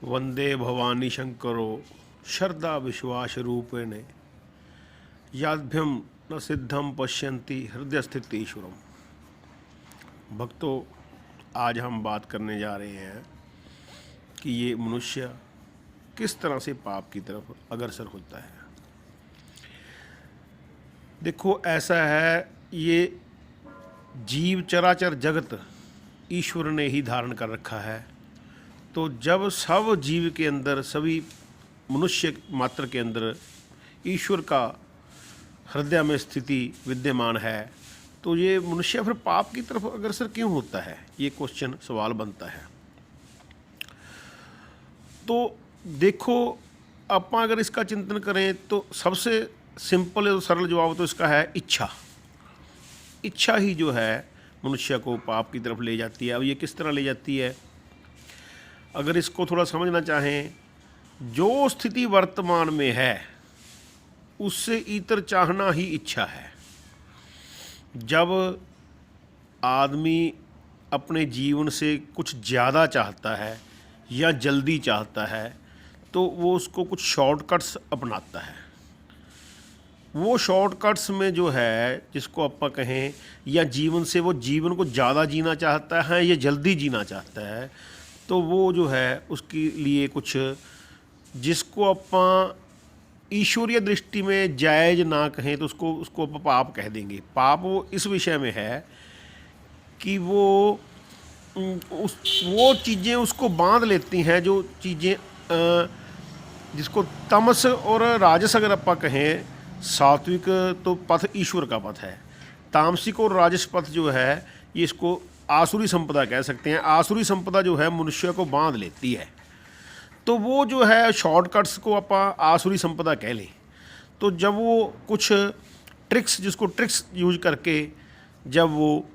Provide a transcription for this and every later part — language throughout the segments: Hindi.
वंदे भवानी शंकरो श्रद्धा विश्वास रूपेण याभ्यम न सिद्धम पश्यन्ति हृदय स्थित ईश्वरम। भक्तों, आज हम बात करने जा रहे हैं कि ये मनुष्य किस तरह से पाप की तरफ अग्रसर होता है। देखो, ऐसा है, ये जीव चराचर जगत ईश्वर ने ही धारण कर रखा है। तो जब सब जीव के अंदर, सभी मनुष्य मात्र के अंदर ईश्वर का हृदय में स्थिति विद्यमान है, तो ये मनुष्य फिर पाप की तरफ अग्रसर क्यों होता है? ये क्वेश्चन, सवाल बनता है। तो देखो, आप अगर इसका चिंतन करें तो सबसे सिंपल और सरल जवाब तो इसका है इच्छा। इच्छा ही जो है मनुष्य को पाप की तरफ ले जाती है। अब ये किस तरह ले जाती है, अगर इसको थोड़ा समझना चाहें, जो स्थिति वर्तमान में है उससे इतर चाहना ही इच्छा है। जब आदमी अपने जीवन से कुछ ज़्यादा चाहता है या जल्दी चाहता है तो वो उसको कुछ शॉर्टकट्स अपनाता है। वो शॉर्टकट्स में जो है, जिसको आप कहें, या जीवन से वो जीवन को ज़्यादा जीना चाहता है या जल्दी जीना चाहता है, तो वो जो है उसके लिए कुछ, जिसको आप ईश्वरीय दृष्टि में जायज़ ना कहें तो उसको आप पाप कह देंगे। पाप वो इस विषय में है कि वो चीज़ें उसको बांध लेती हैं, जो चीज़ें जिसको तमस और राजस अगर आप कहें, सात्विक तो पथ ईश्वर का पथ है, तामसिक और राजस पथ जो है ये इसको आसुरी संपदा कह सकते हैं। आसुरी संपदा जो है मनुष्य को बांध लेती है। तो वो जो है शॉर्टकट्स को आप आसुरी संपदा कह लें। तो जब वो कुछ ट्रिक्स, जिसको ट्रिक्स यूज करके जब वो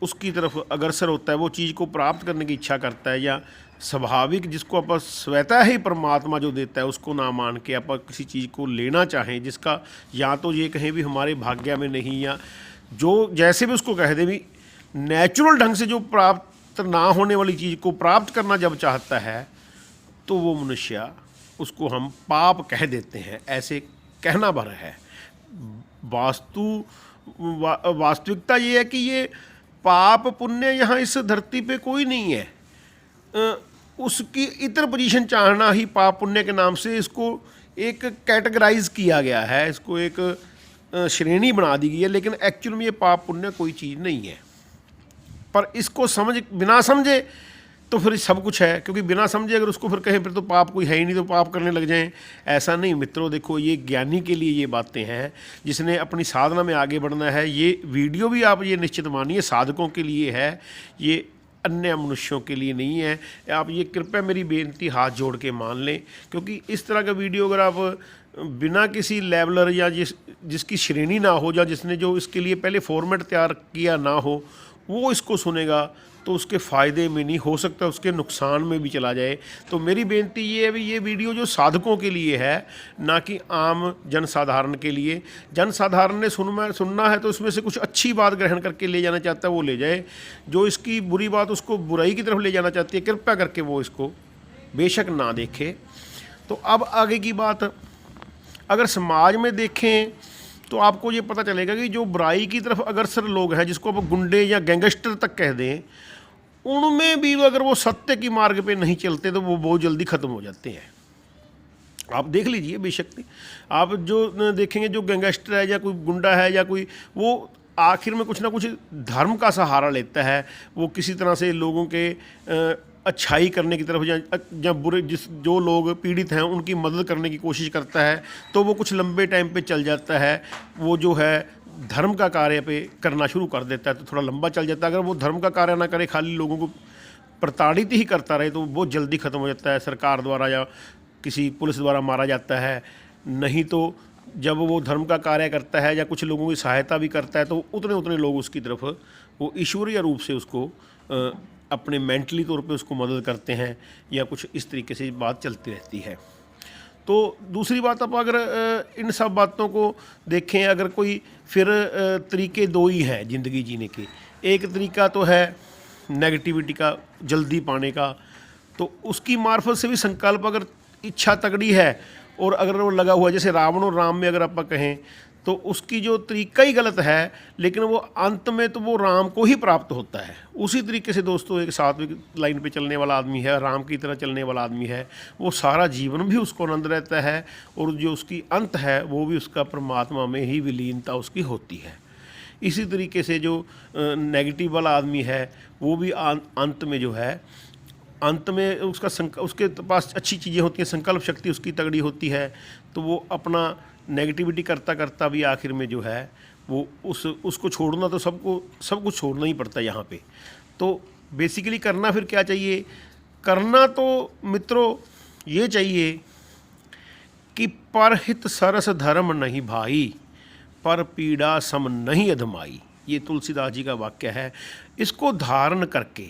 उसकी तरफ अग्रसर होता है, वो चीज़ को प्राप्त करने की इच्छा करता है, या स्वाभाविक जिसको आप स्वतः ही परमात्मा जो देता है उसको ना मान के आप किसी चीज़ को लेना चाहें, जिसका या तो ये कहें भी हमारे भाग्य में नहीं, या जो जैसे भी उसको कह दे भी, नेचुरल ढंग से जो प्राप्त ना होने वाली चीज़ को प्राप्त करना जब चाहता है तो वो मनुष्य, उसको हम पाप कह देते हैं। ऐसे कहना भर है। वास्तविकता ये है कि ये पाप पुण्य यहाँ इस धरती पे कोई नहीं है। उसकी इतर पोजीशन चाहना ही पाप पुण्य के नाम से इसको एक कैटेगराइज किया गया है, इसको एक श्रेणी बना दी गई है। लेकिन एक्चुअल में ये पाप पुण्य कोई चीज़ नहीं है। पर इसको बिना समझे तो फिर सब कुछ है, क्योंकि बिना समझे अगर उसको फिर कहें फिर तो पाप कोई है ही नहीं, तो पाप करने लग जाएं। ऐसा नहीं मित्रों। देखो, ये ज्ञानी के लिए ये बातें हैं, जिसने अपनी साधना में आगे बढ़ना है। ये वीडियो भी आप ये निश्चित मानिए साधकों के लिए है, ये अन्य मनुष्यों के लिए नहीं है। आप ये कृपया मेरी बेनती हाथ जोड़ के मान लें, क्योंकि इस तरह का वीडियो अगर आप बिना किसी लेवलर या जिसकी श्रेणी ना हो, या जिसने जो इसके लिए पहले फॉर्मेट तैयार किया ना हो, वो इसको सुनेगा तो उसके फ़ायदे में नहीं, हो सकता उसके नुकसान में भी चला जाए। तो मेरी बेनती ये है भी, ये वीडियो जो साधकों के लिए है, ना कि आम जनसाधारण के लिए। जनसाधारण ने सुनना है तो उसमें से कुछ अच्छी बात ग्रहण करके ले जाना चाहता है वो ले जाए, जो इसकी बुरी बात उसको बुराई की तरफ ले जाना चाहती है, कृपया करके वो इसको बेशक ना देखे। तो अब आगे की बात, अगर समाज में देखें तो आपको ये पता चलेगा कि जो बुराई की तरफ अग्रसर लोग हैं, जिसको आप गुंडे या गैंगस्टर तक कह दें, उनमें भी अगर वो सत्य की मार्ग पे नहीं चलते तो वो बहुत जल्दी ख़त्म हो जाते हैं। आप देख लीजिए, बेशक आप जो देखेंगे, जो गैंगस्टर है या कोई गुंडा है या कोई, वो आखिर में कुछ ना कुछ धर्म का सहारा लेता है। वो किसी तरह से लोगों के अच्छाई करने की तरफ, या बुरे जो लोग पीड़ित हैं उनकी मदद करने की कोशिश करता है, तो वो कुछ लंबे टाइम पे चल जाता है। वो जो है धर्म का कार्य पे करना शुरू कर देता है तो थोड़ा लंबा चल जाता है। अगर वो धर्म का कार्य ना करे, खाली लोगों को प्रताड़ित ही करता रहे, तो बहुत जल्दी ख़त्म हो जाता है। सरकार द्वारा या किसी पुलिस द्वारा मारा जाता है। नहीं तो जब वो धर्म का कार्य करता है या कुछ लोगों की सहायता भी करता है, तो उतने उतने लोग उसकी तरफ वो ईश्वरीय रूप से उसको अपने मेंटली तौर पे उसको मदद करते हैं, या कुछ इस तरीके से बात चलती रहती है। तो दूसरी बात, आप अगर इन सब बातों को देखें, अगर कोई फिर तरीके दो ही हैं ज़िंदगी जीने के। एक तरीका तो है नेगेटिविटी का, जल्दी पाने का, तो उसकी मार्फत से भी संकल्प, अगर इच्छा तगड़ी है और अगर वो लगा हुआ है, जैसे रावण और राम में अगर आप कहें तो उसकी जो तरीका ही गलत है, लेकिन वो अंत में तो वो राम को ही प्राप्त होता है। उसी तरीके से दोस्तों एक सात्विक लाइन पे चलने वाला आदमी है, राम की तरह चलने वाला आदमी है, वो सारा जीवन भी उसको आनंद रहता है और जो उसकी अंत है वो भी उसका परमात्मा में ही विलीनता उसकी होती है। इसी तरीके से जो नेगेटिव वाला आदमी है वो भी अंत में जो है, अंत में उसके पास अच्छी चीज़ें होती हैं, संकल्प शक्ति उसकी तगड़ी होती है, तो वो अपना नेगेटिविटी करता करता भी आखिर में जो है वो उसको छोड़ना, तो सब कुछ छोड़ना ही पड़ता है यहाँ पे। तो बेसिकली करना फिर क्या चाहिए? करना तो मित्रों ये चाहिए कि परहित सरस धर्म नहीं भाई, पर पीड़ा सम नहीं अधमाई। ये तुलसीदास जी का वाक्य है। इसको धारण करके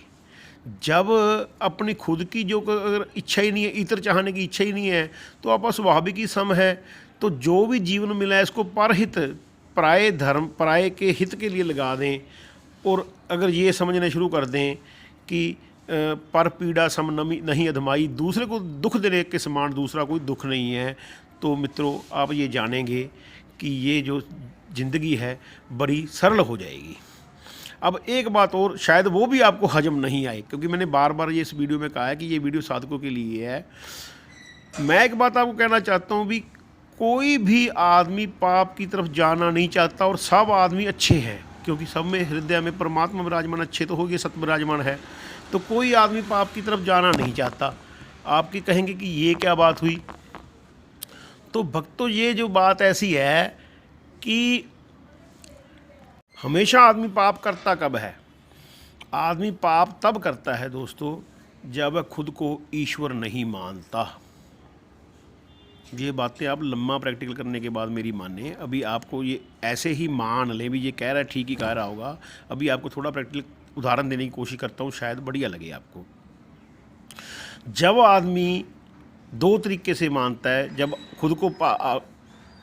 जब अपनी खुद की जो अगर इच्छा ही नहीं है, इतर चाहने की इच्छा ही नहीं है, तो आप स्वाभाविक ही सम है, तो जो भी जीवन मिला है इसको परहित, पराये धर्म, पराये के हित के लिए लगा दें। और अगर ये समझने शुरू कर दें कि पर पीड़ा सम नहीं अधमाई, दूसरे को दुख देने के समान दूसरा कोई दुख नहीं है, तो मित्रों आप ये जानेंगे कि ये जो ज़िंदगी है बड़ी सरल हो जाएगी। अब एक बात और, शायद वो भी आपको हजम नहीं आए, क्योंकि मैंने बार बार ये इस वीडियो में कहा है कि ये वीडियो साधकों के लिए है। मैं एक बात आपको कहना चाहता हूँ भी, कोई भी आदमी पाप की तरफ जाना नहीं चाहता और सब आदमी अच्छे हैं, क्योंकि सब में हृदय में परमात्मा विराजमान, अच्छे तो हो गए, सत्य विराजमान है, तो कोई आदमी पाप की तरफ जाना नहीं चाहता। आपकी कहेंगे कि ये क्या बात हुई? तो भक्तों ये जो बात ऐसी है कि हमेशा आदमी पाप करता कब है? आदमी पाप तब करता है दोस्तों जब खुद को ईश्वर नहीं मानता। ये बातें आप लम्बा प्रैक्टिकल करने के बाद मेरी माने। अभी आपको ये ऐसे ही मान लें भी ये कह रहा है ठीक ही कह रहा होगा। अभी आपको थोड़ा प्रैक्टिकल उदाहरण देने की कोशिश करता हूँ, शायद बढ़िया लगे आपको। जब आदमी दो तरीके से मानता है, जब खुद को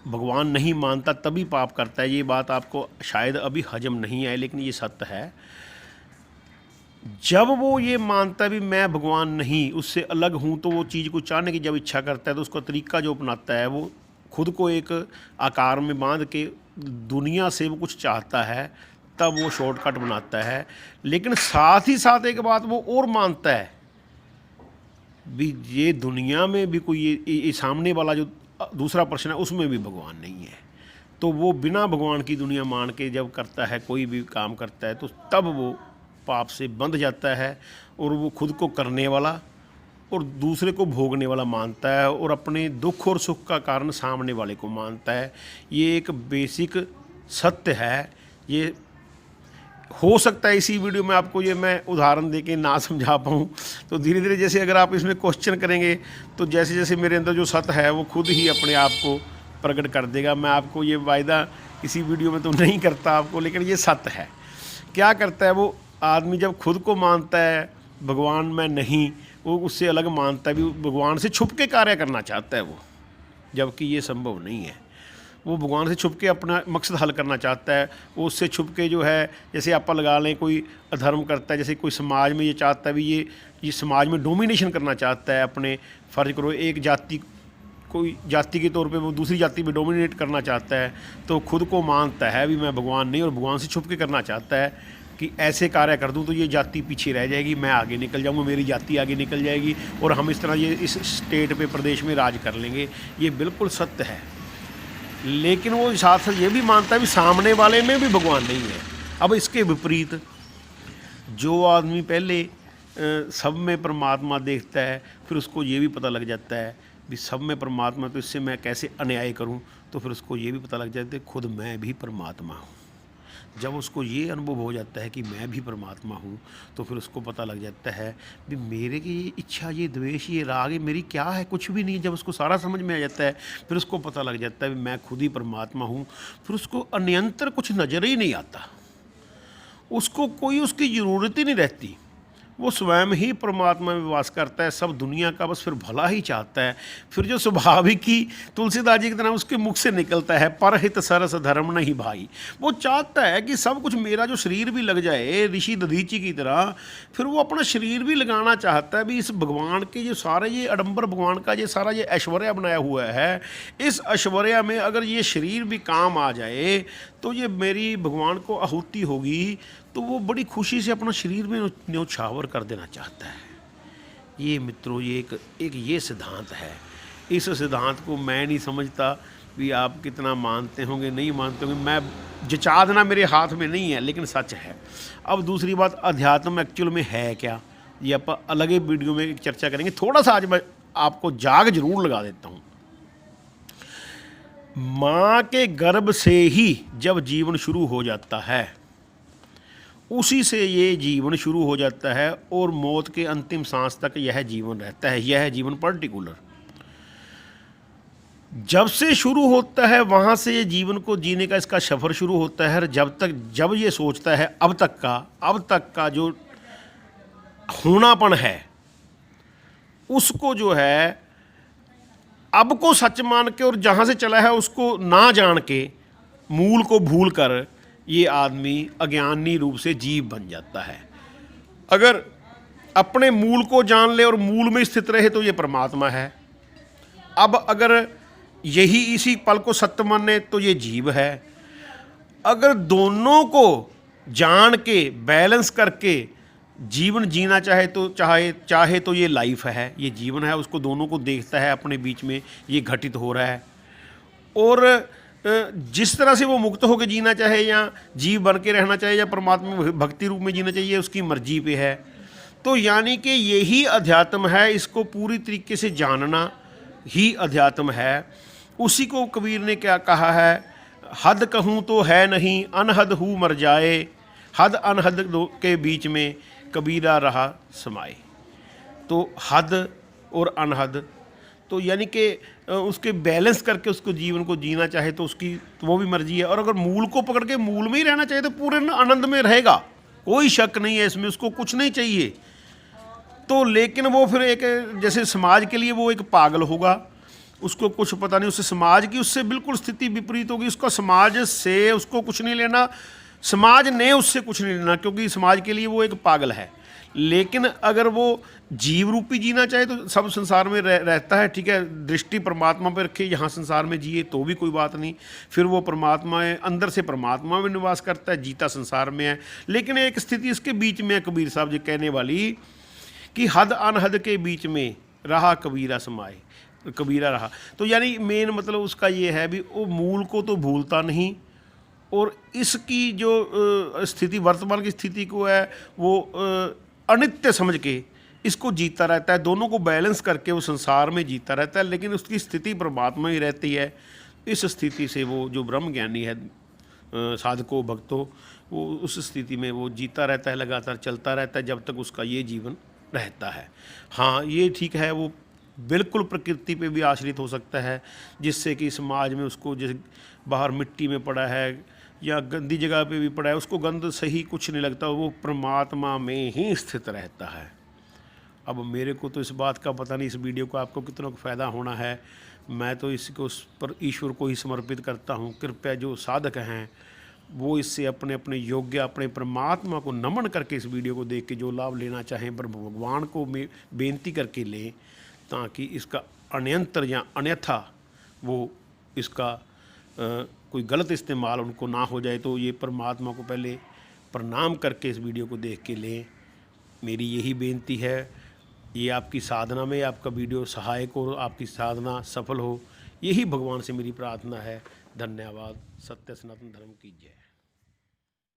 भगवान नहीं मानता तभी पाप करता है। ये बात आपको शायद अभी हजम नहीं आए, लेकिन ये सत्य है। जब वो ये मानता है भी मैं भगवान नहीं, उससे अलग हूँ, तो वो चीज़ को चाहने की जब इच्छा करता है तो उसका तरीका जो अपनाता है वो खुद को एक आकार में बांध के दुनिया से वो कुछ चाहता है, तब वो शॉर्टकट बनाता है। लेकिन साथ ही साथ एक बात वो और मानता है भी ये दुनिया में भी कोई ये सामने वाला जो दूसरा प्रश्न है उसमें भी भगवान नहीं है। तो वो बिना भगवान की दुनिया मान के जब करता है, कोई भी काम करता है, तो तब वो पाप से बंध जाता है और वो खुद को करने वाला और दूसरे को भोगने वाला मानता है और अपने दुख और सुख का कारण सामने वाले को मानता है। ये एक बेसिक सत्य है। ये हो सकता है इसी वीडियो में आपको ये मैं उदाहरण देके ना समझा पाऊँ, तो धीरे धीरे जैसे अगर आप इसमें क्वेश्चन करेंगे तो जैसे जैसे मेरे अंदर जो सत्य है वो खुद ही अपने आप को प्रकट कर देगा। मैं आपको ये वायदा इसी वीडियो में तो नहीं करता आपको, लेकिन ये सत्य है। क्या करता है वो आदमी जब खुद को मानता है भगवान मैं नहीं, वो उससे अलग मानता है भी, भगवान से छुप के कार्य करना चाहता है वो, जबकि ये संभव नहीं है। वो भगवान से छुप के अपना मकसद हल करना चाहता है। वो उससे छुप के जो है, जैसे आप लगा लें कोई अधर्म करता है, जैसे कोई समाज में ये चाहता है भी ये समाज में डोमिनेशन करना चाहता है, अपने फ़र्ज करो एक जाति, कोई जाति के तौर पे वो दूसरी जाति में डोमिनेट करना चाहता है, तो खुद को मानता है भी मैं भगवान नहीं, और भगवान से छुप के करना चाहता है कि ऐसे कार्य कर दूं तो ये जाति पीछे रह जाएगी, मैं आगे निकल जाऊंगा, मेरी जाति आगे निकल जाएगी और हम इस तरह ये इस स्टेट पे, प्रदेश में राज कर लेंगे। ये बिल्कुल सत्य है। लेकिन वो साथ साथ ये भी मानता है भी सामने वाले में भी भगवान नहीं है। अब इसके विपरीत जो आदमी पहले सब में परमात्मा देखता है, फिर उसको ये भी पता लग जाता है भी सब में परमात्मा, तो इससे मैं कैसे अन्याय करूं, तो फिर उसको ये भी पता लग जाता है खुद मैं भी परमात्मा हूं। जब उसको ये अनुभव हो जाता है कि मैं भी परमात्मा हूँ, तो फिर उसको पता लग जाता है कि मेरे की ये इच्छा, ये द्वेष, ये राग, ये मेरी क्या है, कुछ भी नहीं। जब उसको सारा समझ में आ जाता है, फिर उसको पता लग जाता है कि मैं खुद ही परमात्मा हूँ। फिर उसको अन्यंतर कुछ नज़र ही नहीं आता, उसको कोई उसकी ज़रूरत ही नहीं रहती। वो स्वयं ही परमात्मा में वास करता है, सब दुनिया का बस फिर भला ही चाहता है। फिर जो स्वाभाविक ही तुलसीदास जी की तरह उसके मुख से निकलता है, परहित सरस धर्म नहीं भाई, वो चाहता है कि सब कुछ, मेरा जो शरीर भी लग जाए ऋषि दधीची की तरह, फिर वो अपना शरीर भी लगाना चाहता है भी इस भगवान के जो सारे ये आडंबर, भगवान का ये सारा ये ऐश्वर्य बनाया हुआ है, इस ऐश्वर्य में अगर ये शरीर भी काम आ जाए तो ये मेरी भगवान को आहुति होगी, तो वो बड़ी खुशी से अपना शरीर में न्यौछावर कर देना चाहता है। ये मित्रों, ये एक ये सिद्धांत है। इस सिद्धांत को मैं नहीं समझता भी आप कितना मानते होंगे नहीं मानते होंगे, मैं जचा देना मेरे हाथ में नहीं है, लेकिन सच है। अब दूसरी बात, अध्यात्म एक्चुअल में है क्या, ये आप अलग ही वीडियो में एक चर्चा करेंगे। थोड़ा सा आज मैं आपको जाग जरूर लगा देता हूँ। माँ के गर्भ से ही जब जीवन शुरू हो जाता है, उसी से ये जीवन शुरू हो जाता है और मौत के अंतिम सांस तक यह जीवन रहता है। यह जीवन पर्टिकुलर जब से शुरू होता है, वहाँ से ये जीवन को जीने का इसका सफ़र शुरू होता है। जब ये सोचता है अब तक का जो होनापन है, उसको जो है अब को सच मान के और जहाँ से चला है उसको ना जान के, मूल को भूल कर ये आदमी अज्ञानी रूप से जीव बन जाता है। अगर अपने मूल को जान ले और मूल में स्थित रहे तो ये परमात्मा है। अब अगर यही इसी पल को सत्य माने तो ये जीव है। अगर दोनों को जान के बैलेंस करके जीवन जीना चाहे तो ये लाइफ है, ये जीवन है। उसको दोनों को देखता है, अपने बीच में ये घटित हो रहा है। और जिस तरह से वो मुक्त होकर जीना चाहे या जीव बन के रहना चाहे या परमात्मा भक्ति रूप में जीना चाहिए, उसकी मर्जी पे है। तो यानी कि यही अध्यात्म है, इसको पूरी तरीके से जानना ही अध्यात्म है। उसी को कबीर ने क्या कहा है, हद कहूँ तो है नहीं, अनहद हूँ मर जाए, हद अनहद के बीच में कबीरा रहा समाए। तो हद और अनहद, तो यानी कि उसके बैलेंस करके उसको जीवन को जीना चाहे तो उसकी तो वो भी मर्जी है। और अगर मूल को पकड़ के मूल में ही रहना चाहिए तो पूरे आनंद में रहेगा, कोई शक नहीं है इसमें, उसको कुछ नहीं चाहिए। तो लेकिन वो फिर एक जैसे समाज के लिए वो एक पागल होगा, उसको कुछ पता नहीं, उससे समाज की उससे बिल्कुल स्थिति विपरीत होगी। उसका समाज से उसको कुछ नहीं लेना, समाज ने उससे कुछ नहीं लेना, क्योंकि समाज के लिए वो एक पागल है। लेकिन अगर वो जीव रूपी जीना चाहे तो सब संसार में रहता है, ठीक है, दृष्टि परमात्मा पर रखे, यहाँ संसार में जिए तो भी कोई बात नहीं। फिर वो परमात्मा है, अंदर से परमात्मा में निवास करता है, जीता संसार में है। लेकिन एक स्थिति इसके बीच में है, कबीर साहब जी कहने वाली कि हद अनहद के बीच में रहा कबीरा समाए, कबीरा रहा। तो यानी मेन मतलब उसका ये है भी वो मूल को तो भूलता नहीं, और इसकी जो स्थिति वर्तमान की स्थिति को है वो अनित्य समझ के इसको जीता रहता है। दोनों को बैलेंस करके वो संसार में जीता रहता है, लेकिन उसकी स्थिति परमात्मा ही रहती है। इस स्थिति से वो जो ब्रह्म ज्ञानी है, साधको भक्तो, वो उस स्थिति में वो जीता रहता है, लगातार चलता रहता है जब तक उसका ये जीवन रहता है। हाँ, ये ठीक है, वो बिल्कुल प्रकृति पे भी आश्रित हो सकता है, जिससे कि समाज में उसको जैसे बाहर मिट्टी में पड़ा है या गंदी जगह पे भी पड़ा है, उसको गंद सही कुछ नहीं लगता, वो परमात्मा में ही स्थित रहता है। अब मेरे को तो इस बात का पता नहीं, इस वीडियो को आपको कितना फ़ायदा होना है। मैं तो इसको उस पर ईश्वर को ही समर्पित करता हूँ। कृपया जो साधक हैं वो इससे अपने अपने योग्य, अपने परमात्मा को नमन करके इस वीडियो को देख के जो लाभ लेना चाहें, पर भगवान को बेनती करके लें, ताकि इसका अनंतर या अन्यथा वो इसका कोई गलत इस्तेमाल उनको ना हो जाए। तो ये परमात्मा को पहले प्रणाम करके इस वीडियो को देख के लें, मेरी यही बेनती है। ये आपकी साधना में आपका वीडियो सहायक हो, आपकी साधना सफल हो, यही भगवान से मेरी प्रार्थना है। धन्यवाद। सत्य सनातन धर्म की जय।